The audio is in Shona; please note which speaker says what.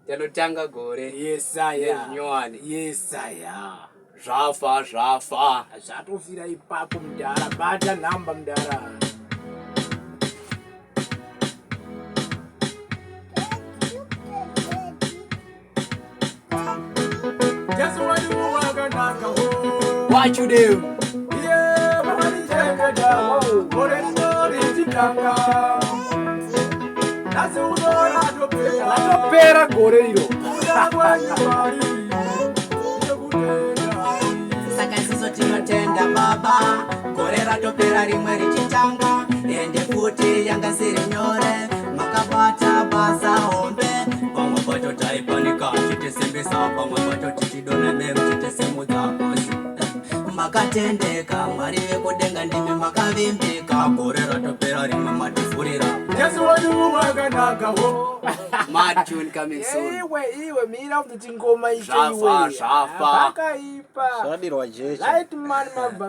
Speaker 1: Tanotanga gore.
Speaker 2: Yesaya.
Speaker 1: Nyowani.
Speaker 2: Yesaya.
Speaker 1: Zvafa.
Speaker 2: Zvatofira ipapo mudhara. Bata nhamba mudhara. Just what you want to know.
Speaker 1: What you do?
Speaker 2: Yeah, money change down. What is no digitanga? That's what I do. Pera gorero.
Speaker 3: Saka isiso tinotenda baba, gore ratopera rimwe richitanga, ende futi yanga siri nyore, makabata basa hombe, pamwe pacho taipanika chitisimbisa, pamwe pacho tichidona memu chitisimudza kosi. Makatendeka, mwari vekudenga ndimi makavimbika, gore ratopera rimwe matifurira.
Speaker 2: Just what you want to know.
Speaker 1: Mad tune coming soon.
Speaker 2: Iwe mira kuti ngoma iwe.
Speaker 1: Zvafa.
Speaker 2: Pakaipa.
Speaker 4: Zvadirwa jecha.
Speaker 2: Light man